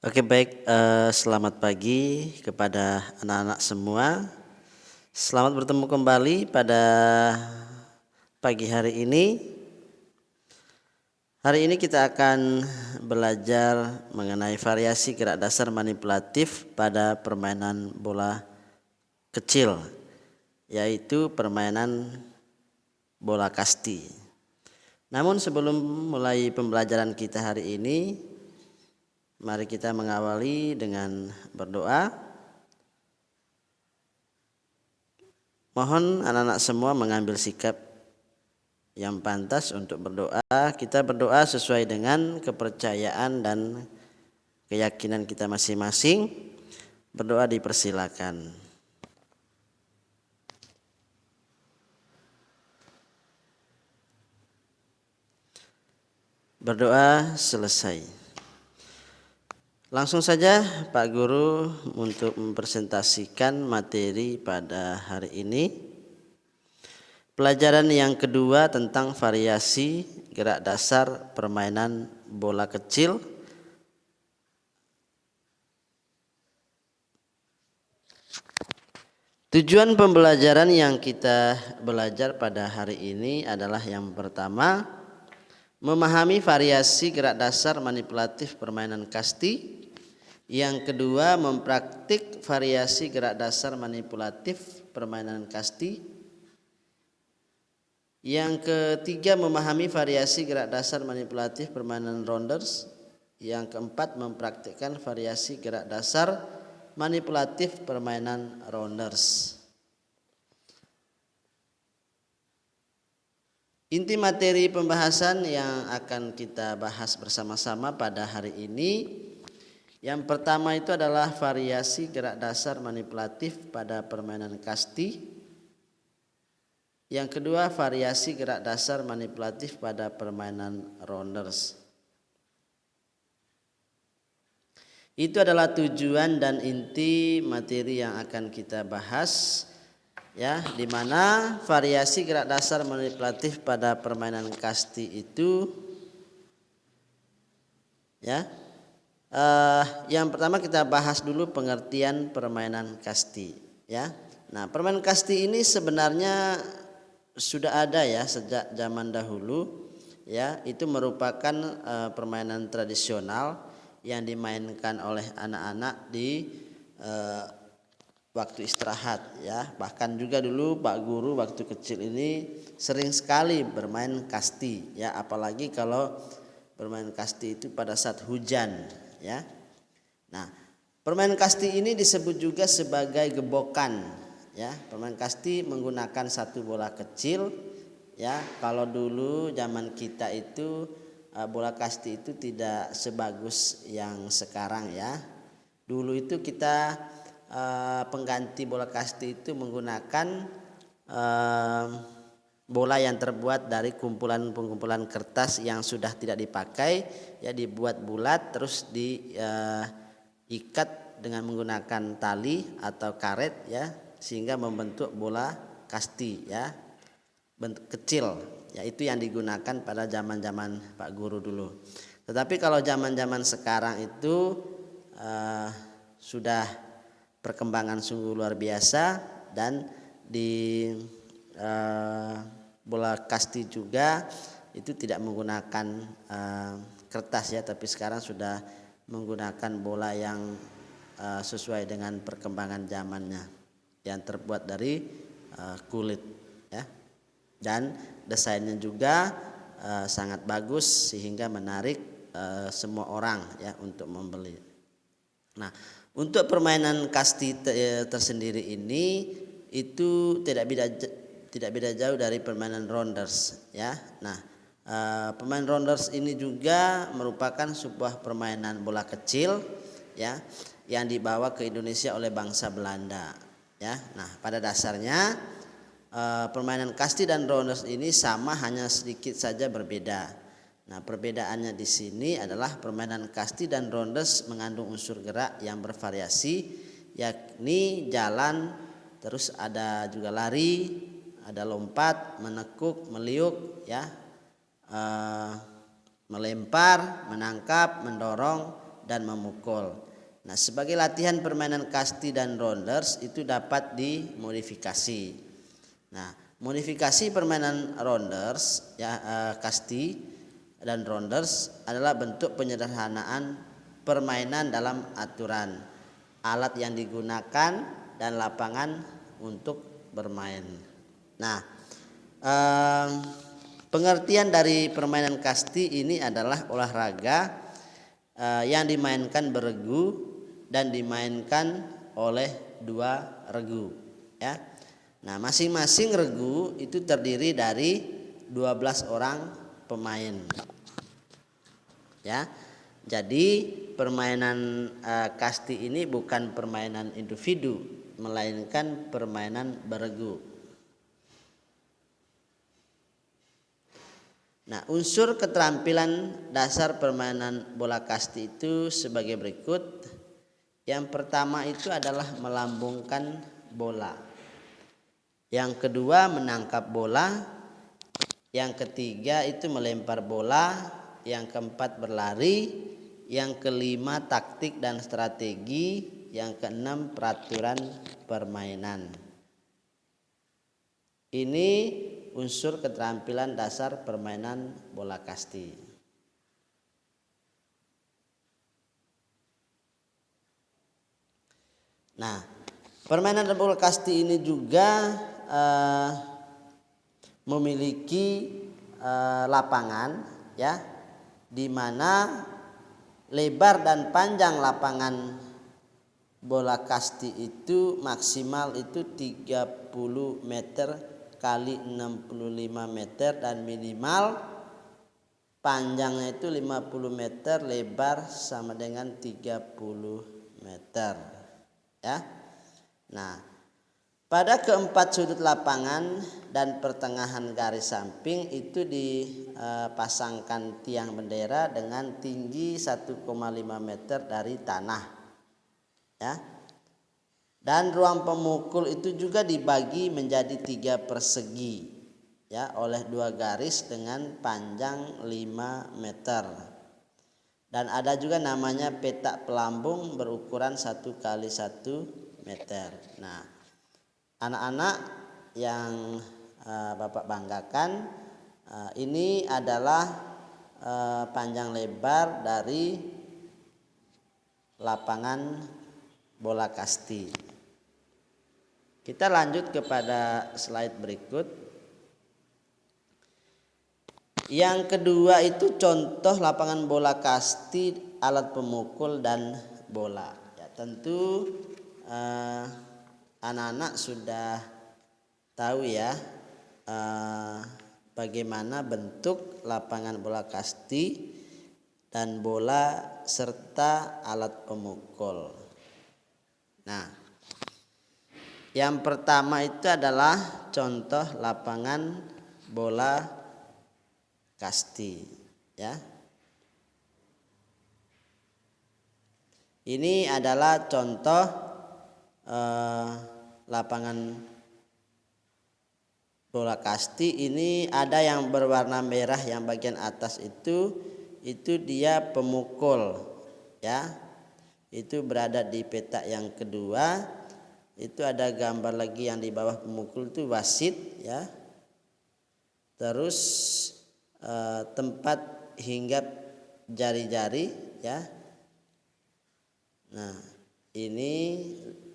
Oke baik, selamat pagi kepada anak-anak semua. Selamat bertemu kembali pada pagi hari ini. Hari ini kita akan belajar mengenai variasi gerak dasar manipulatif pada permainan bola kecil, yaitu permainan bola kasti. Namun sebelum mulai pembelajaran kita hari ini, mari kita mengawali dengan berdoa. Mohon anak-anak semua mengambil sikap yang pantas untuk berdoa. Kita berdoa sesuai dengan kepercayaan dan keyakinan kita masing-masing. Berdoa dipersilakan. Berdoa selesai. Langsung saja Pak Guru untuk mempresentasikan materi pada hari ini. Pelajaran yang kedua tentang variasi gerak dasar permainan bola kecil. Tujuan pembelajaran yang kita belajar pada hari ini adalah yang pertama, memahami variasi gerak dasar manipulatif permainan kasti. Yang kedua, mempraktik variasi gerak dasar manipulatif permainan kasti. Yang ketiga, memahami variasi gerak dasar manipulatif permainan rounders. Yang keempat, mempraktikkan variasi gerak dasar manipulatif permainan rounders. Inti materi pembahasan yang akan kita bahas bersama-sama pada hari ini, yang pertama itu adalah variasi gerak dasar manipulatif pada permainan kasti. Yang kedua, variasi gerak dasar manipulatif pada permainan rounders. Itu adalah tujuan dan inti materi yang akan kita bahas, ya, di mana variasi gerak dasar manipulatif pada permainan kasti itu, ya. Yang pertama kita bahas dulu pengertian permainan kasti, ya. Nah, permainan kasti ini sebenarnya sudah ada ya sejak zaman dahulu, ya. Itu merupakan permainan tradisional yang dimainkan oleh anak-anak di waktu istirahat, ya. Bahkan juga dulu Pak Guru waktu kecil ini sering sekali bermain kasti, ya. Apalagi kalau bermain kasti itu pada saat hujan, ya. Nah, permainan kasti ini disebut juga sebagai gebokan, ya. Permainan kasti menggunakan satu bola kecil, ya. Kalau dulu zaman kita itu bola kasti itu tidak sebagus yang sekarang, ya. Dulu itu kita pengganti bola kasti itu menggunakan bola yang terbuat dari kumpulan-kumpulan kertas yang sudah tidak dipakai, ya, dibuat bulat terus diikat dengan menggunakan tali atau karet, ya, sehingga membentuk bola kasti, ya, bentuk kecil, ya. Itu yang digunakan pada zaman-zaman Pak Guru dulu. Tetapi kalau zaman-zaman sekarang itu sudah perkembangan sungguh luar biasa, dan di bola kasti juga itu tidak menggunakan kertas, ya, tapi sekarang sudah menggunakan bola yang sesuai dengan perkembangan zamannya, yang terbuat dari kulit, ya, dan desainnya juga sangat bagus sehingga menarik semua orang, ya, untuk membeli. Nah, untuk permainan kasti tersendiri ini itu tidak beda jauh dari permainan rounders, ya. Nah, permainan rounders ini juga merupakan sebuah permainan bola kecil, ya, yang dibawa ke Indonesia oleh bangsa Belanda, ya. Nah, pada dasarnya permainan kasti dan rounders ini sama, hanya sedikit saja berbeda. Nah, perbedaannya di sini adalah permainan kasti dan rounders mengandung unsur gerak yang bervariasi, yakni jalan, terus ada juga lari, ada lompat, menekuk, meliuk, ya, melempar, menangkap, mendorong, dan memukul. Nah, sebagai latihan permainan kasti dan rounders itu dapat dimodifikasi. Nah, modifikasi permainan rounders ya, kasti dan rounders adalah bentuk penyederhanaan permainan dalam aturan, alat yang digunakan dan lapangan untuk bermain. Nah, pengertian dari permainan kasti ini adalah olahraga yang dimainkan beregu dan dimainkan oleh dua regu, ya. Nah, masing-masing regu itu terdiri dari 12 orang pemain, ya. Jadi permainan kasti ini bukan permainan individu, melainkan permainan beregu. Nah, unsur keterampilan dasar permainan bola kasti itu sebagai berikut. Yang pertama itu adalah melambungkan bola. Yang kedua menangkap bola. Yang ketiga itu melempar bola. Yang keempat berlari. Yang kelima taktik dan strategi. Yang keenam peraturan permainan. Ini unsur keterampilan dasar permainan bola kasti. Nah, permainan bola kasti ini juga memiliki lapangan, ya, di mana lebar dan panjang lapangan bola kasti itu maksimal itu 30 meter kali 65 meter dan minimal panjangnya itu 50 meter, lebar sama dengan 30 meter, ya. Nah, pada keempat sudut lapangan dan pertengahan garis samping itu dipasangkan tiang bendera dengan tinggi 1,5 meter dari tanah, ya. Dan ruang pemukul itu juga dibagi menjadi 3 persegi, ya, oleh 2 garis dengan panjang 5 meter. Dan ada juga namanya petak pelambung berukuran 1 kali 1 meter. Nah, anak-anak yang Bapak banggakan, ini adalah panjang lebar dari lapangan bola kasti. Kita lanjut kepada slide berikut. Yang kedua itu contoh lapangan bola kasti, alat pemukul dan bola. Ya, tentu anak-anak sudah tahu ya bagaimana bentuk lapangan bola kasti dan bola serta alat pemukul. Nah, yang pertama itu adalah contoh lapangan bola kasti, ya. Ini adalah contoh lapangan bola kasti. Ini ada yang berwarna merah, yang bagian atas itu dia pemukul, ya. Itu berada di petak yang kedua. Itu ada gambar lagi yang di bawah pemukul itu wasit, ya. Terus tempat hinggap jari-jari, ya. Nah, ini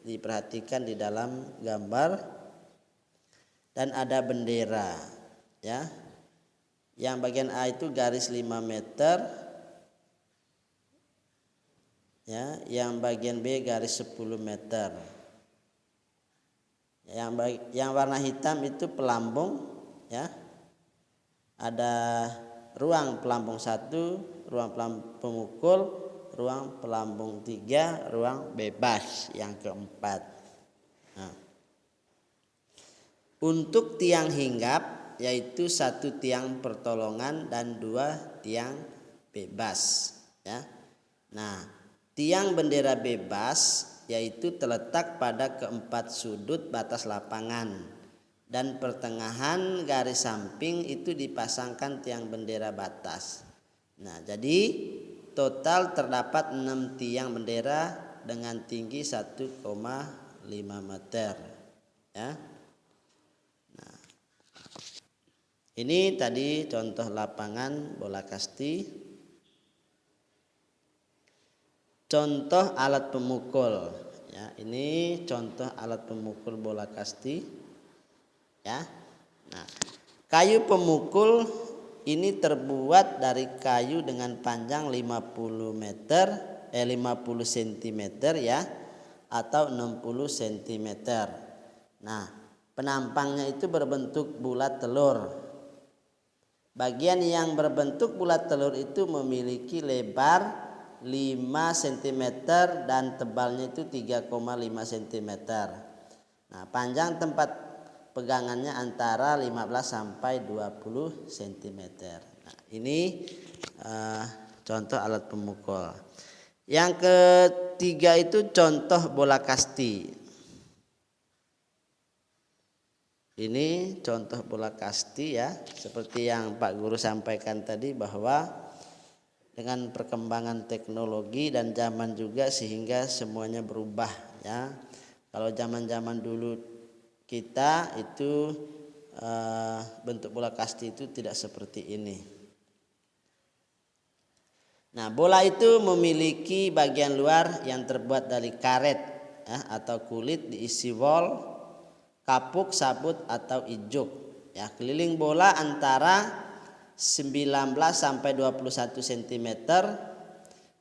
diperhatikan di dalam gambar. Dan ada bendera, ya. Yang bagian A itu garis 5 meter, ya. Yang bagian B garis 10 meter. Yang warna hitam itu pelambung, ya. Ada ruang pelambung 1, ruang pemukul, ruang pelambung 3, ruang bebas yang keempat. Nah, untuk tiang hinggap yaitu 1 tiang pertolongan dan 2 tiang bebas, ya. Nah, tiang bendera bebas yaitu terletak pada keempat sudut batas lapangan dan pertengahan garis samping itu dipasangkan tiang bendera batas. Nah, jadi total terdapat 6 tiang bendera dengan tinggi 1,5 meter. Ya. Nah, ini tadi contoh lapangan bola kasti. Contoh alat pemukul. Ya, ini contoh alat pemukul bola kasti. Ya. Nah, kayu pemukul ini terbuat dari kayu dengan panjang 50 cm ya, atau 60 cm. Nah, penampangnya itu berbentuk bulat telur. Bagian yang berbentuk bulat telur itu memiliki lebar 5 cm dan tebalnya itu 3,5 cm. Nah, panjang tempat pegangannya antara 15 sampai 20 cm. Nah, ini contoh alat pemukul. Yang ketiga itu contoh bola kasti. Ini contoh bola kasti ya, seperti yang Pak Guru sampaikan tadi bahwa dengan perkembangan teknologi dan zaman juga sehingga semuanya berubah ya. Kalau zaman-zaman dulu kita itu bentuk bola kasti itu tidak seperti ini. Nah, bola itu memiliki bagian luar yang terbuat dari karet ya, atau kulit diisi wol, kapuk, sabut atau ijuk. Ya, keliling bola antara 19 sampai 21 cm,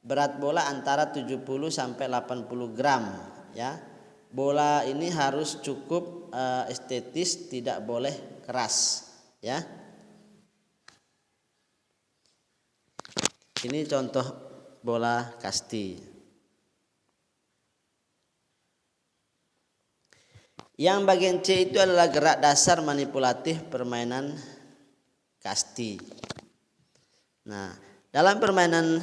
berat bola antara 70 sampai 80 gram ya. Bola ini harus cukup estetis, tidak boleh keras ya. Ini contoh bola kasti. Yang bagian C itu adalah gerak dasar manipulatif permainan kasti. Nah, dalam permainan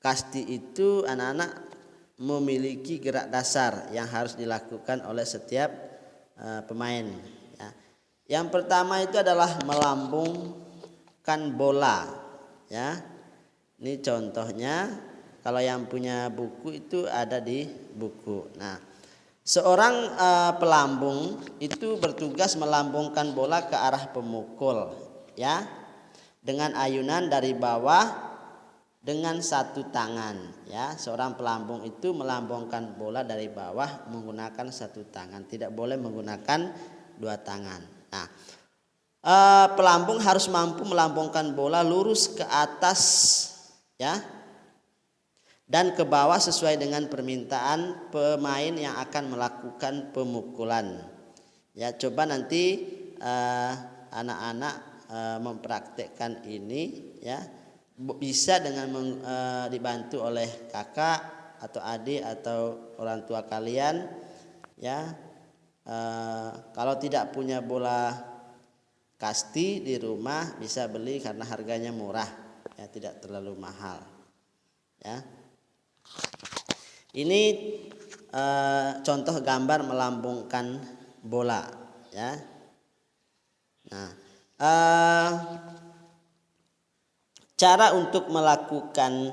kasti itu anak-anak memiliki gerak dasar yang harus dilakukan oleh setiap pemain. Ya. Yang pertama itu adalah melambungkan bola. Ya, ini contohnya. Kalau yang punya buku itu ada di buku. Nah, seorang pelambung itu bertugas melambungkan bola ke arah pemukul ya, dengan ayunan dari bawah dengan satu tangan ya. Seorang pelambung itu melambungkan bola dari bawah menggunakan satu tangan, tidak boleh menggunakan dua tangan. Nah, pelambung harus mampu melambungkan bola lurus ke atas ya dan ke bawah sesuai dengan permintaan pemain yang akan melakukan pemukulan. Ya, coba nanti anak-anak mempraktekkan ini ya. Bisa dengan dibantu oleh kakak atau adik atau orang tua kalian ya. Kalau tidak punya bola kasti di rumah bisa beli karena harganya murah ya, tidak terlalu mahal ya. Ini contoh gambar melambungkan bola ya. Nah, cara untuk melakukan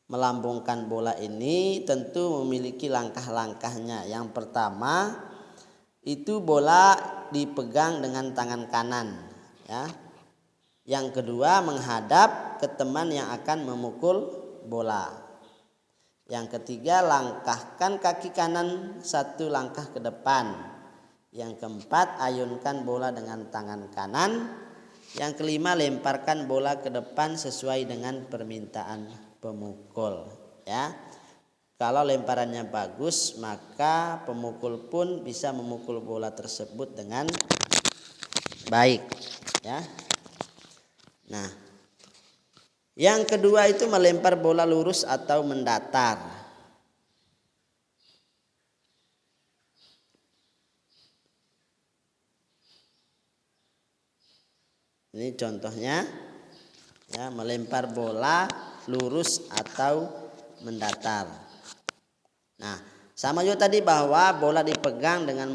melambungkan bola ini tentu memiliki langkah-langkahnya. Yang pertama itu bola dipegang dengan tangan kanan ya. Yang kedua menghadap ke teman yang akan memukul bola. Yang ketiga langkahkan kaki kanan satu langkah ke depan. Yang keempat ayunkan bola dengan tangan kanan. Yang kelima lemparkan bola ke depan sesuai dengan permintaan pemukul ya. Kalau lemparannya bagus maka pemukul pun bisa memukul bola tersebut dengan baik ya. Nah, yang kedua itu melempar bola lurus atau mendatar. Ini contohnya ya, melempar bola lurus atau mendatar. Nah, sama juga tadi bahwa bola dipegang dengan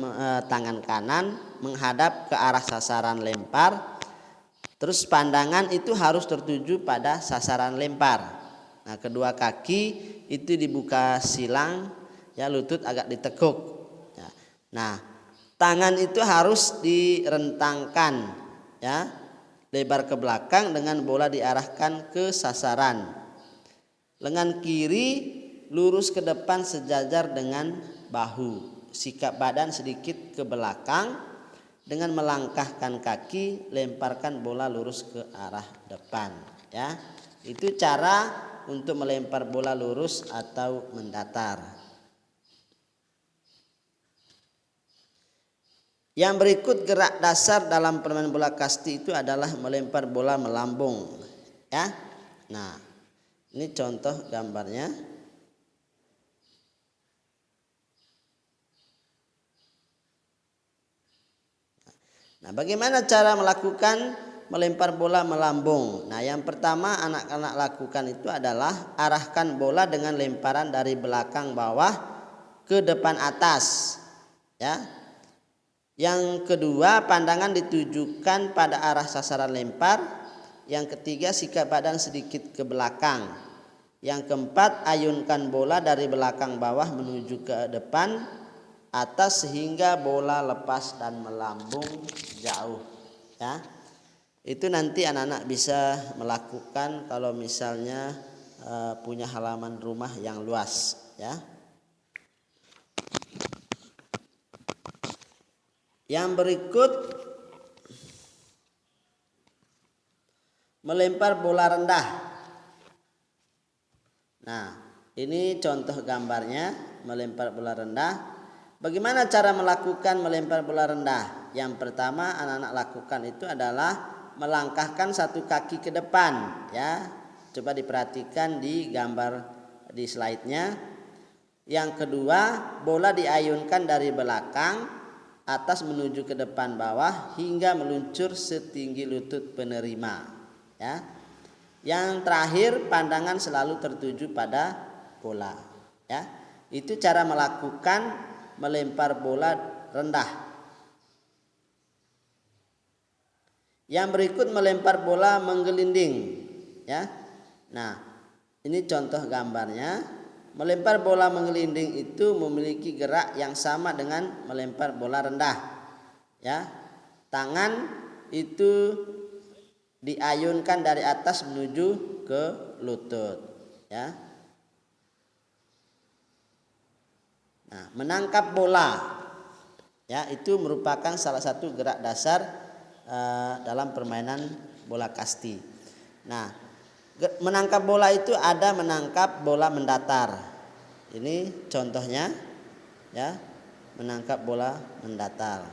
tangan kanan menghadap ke arah sasaran lempar. Terus pandangan itu harus tertuju pada sasaran lempar. Nah, kedua kaki itu dibuka silang, ya, lutut agak ditekuk. Ya. Nah, tangan itu harus direntangkan, ya, lebar ke belakang dengan bola diarahkan ke sasaran. Lengan kiri lurus ke depan sejajar dengan bahu. Sikap badan sedikit ke belakang. Dengan melangkahkan kaki, lemparkan bola lurus ke arah depan, ya. Itu cara untuk melempar bola lurus atau mendatar. Yang berikut gerak dasar dalam permainan bola kasti itu adalah melempar bola melambung, ya. Nah, ini contoh gambarnya. Nah, bagaimana cara melakukan melempar bola melambung? Nah, yang pertama anak-anak lakukan itu adalah arahkan bola dengan lemparan dari belakang bawah ke depan atas, ya. Yang kedua, pandangan ditujukan pada arah sasaran lempar. Yang ketiga, sikap badan sedikit ke belakang. Yang keempat, ayunkan bola dari belakang bawah menuju ke depan atas sehingga bola lepas dan melambung jauh, ya. Itu nanti anak-anak bisa melakukan kalau misalnya punya halaman rumah yang luas, ya. Yang berikut melempar bola rendah. Nah, ini contoh gambarnya melempar bola rendah. Bagaimana cara melakukan melempar bola rendah? Yang pertama anak-anak lakukan itu adalah melangkahkan satu kaki ke depan, ya. Coba diperhatikan di gambar di slide-nya. Yang kedua, bola diayunkan dari belakang atas menuju ke depan bawah hingga meluncur setinggi lutut penerima, ya. Yang terakhir, pandangan selalu tertuju pada bola, ya. Itu cara melakukan melempar bola rendah. Yang berikut melempar bola menggelinding, ya. Nah, ini contoh gambarnya. Melempar bola menggelinding itu memiliki gerak yang sama dengan melempar bola rendah, ya. Tangan itu diayunkan dari atas menuju ke lutut, ya. Nah, menangkap bola, ya, itu merupakan salah satu gerak dasar dalam permainan bola kasti. Nah, menangkap bola itu ada menangkap bola mendatar. Ini contohnya, ya, menangkap bola mendatar.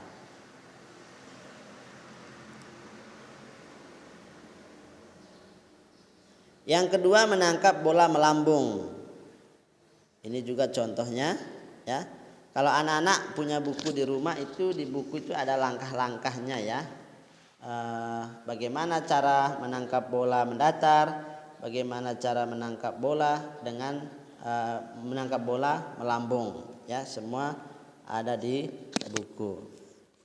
Yang kedua menangkap bola melambung. Ini juga contohnya, ya. Kalau anak-anak punya buku di rumah itu di buku itu ada langkah-langkahnya, ya. Bagaimana cara menangkap bola mendatar, bagaimana cara menangkap bola dengan menangkap bola melambung, ya. Semua ada di buku.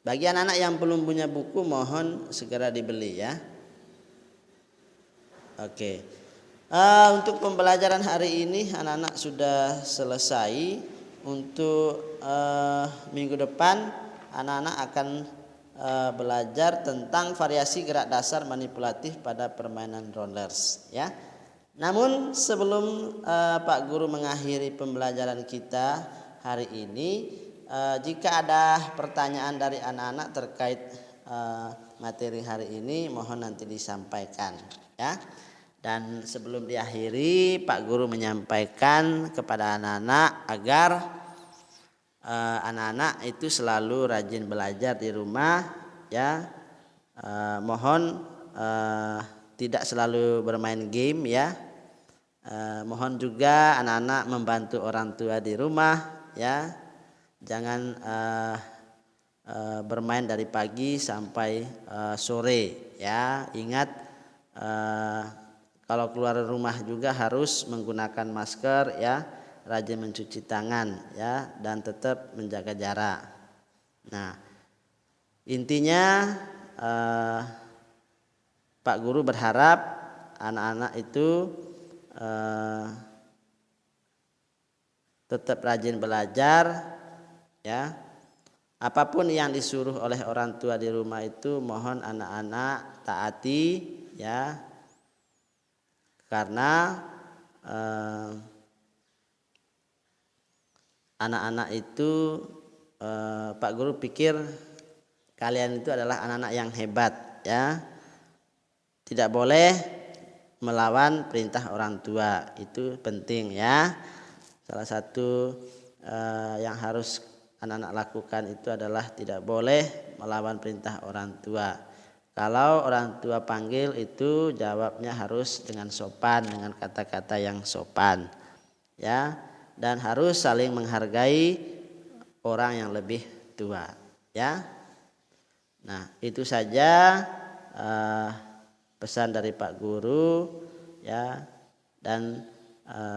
Bagi anak-anak yang belum punya buku mohon segera dibeli, ya. Oke. Untuk pembelajaran hari ini anak-anak sudah selesai. Untuk minggu depan anak-anak akan belajar tentang variasi gerak dasar manipulatif pada permainan rollers, ya. Namun sebelum Pak Guru mengakhiri pembelajaran kita hari ini, jika ada pertanyaan dari anak-anak terkait materi hari ini mohon nanti disampaikan, ya. Dan sebelum diakhiri, Pak Guru menyampaikan kepada anak-anak agar anak-anak itu selalu rajin belajar di rumah, ya. Mohon tidak selalu bermain game, ya. Mohon juga anak-anak membantu orang tua di rumah, ya. Jangan bermain dari pagi sampai sore, ya. Ingat kalau keluar rumah juga harus menggunakan masker, ya, rajin mencuci tangan, ya, dan tetap menjaga jarak. Nah, intinya Pak Guru berharap anak-anak itu tetap rajin belajar, ya. Apapun yang disuruh oleh orang tua di rumah itu mohon anak-anak taati, ya. Karena anak-anak itu Pak Guru pikir kalian itu adalah anak-anak yang hebat, ya. Tidak boleh melawan perintah orang tua, itu penting, ya. Salah satu yang harus anak-anak lakukan itu adalah tidak boleh melawan perintah orang tua. Kalau orang tua panggil itu jawabnya harus dengan sopan, dengan kata-kata yang sopan, ya. Dan harus saling menghargai orang yang lebih tua, ya. Nah, itu saja pesan dari Pak Guru, ya. Dan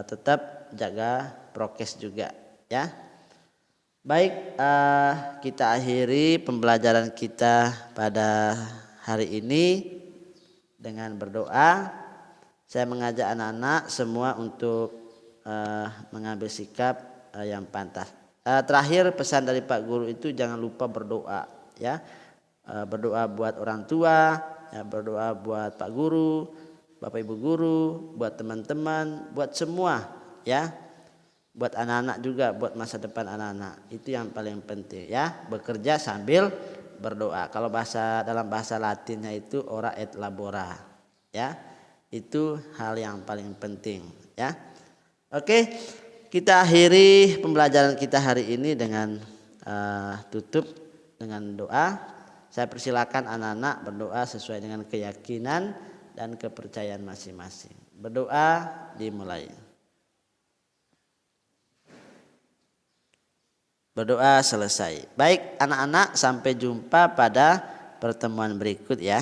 tetap jaga prokes juga, ya. Baik, kita akhiri pembelajaran kita pada hari ini dengan berdoa. Saya mengajak anak-anak semua untuk mengambil sikap yang pantas. Terakhir pesan dari Pak Guru itu jangan lupa berdoa, ya. Berdoa buat orang tua, ya, berdoa buat Pak Guru, Bapak Ibu guru, buat teman-teman, buat semua, ya. Buat anak-anak juga, buat masa depan anak-anak. Itu yang paling penting, ya. Bekerja sambil berdoa. Kalau dalam bahasa Latinnya itu ora et labora, ya. Itu hal yang paling penting, ya. Oke, kita akhiri pembelajaran kita hari ini dengan tutup dengan doa. Saya persilakan anak-anak berdoa sesuai dengan keyakinan dan kepercayaan masing-masing. Berdoa dimulai. Berdoa selesai. Baik anak-anak, sampai jumpa pada pertemuan berikut, ya.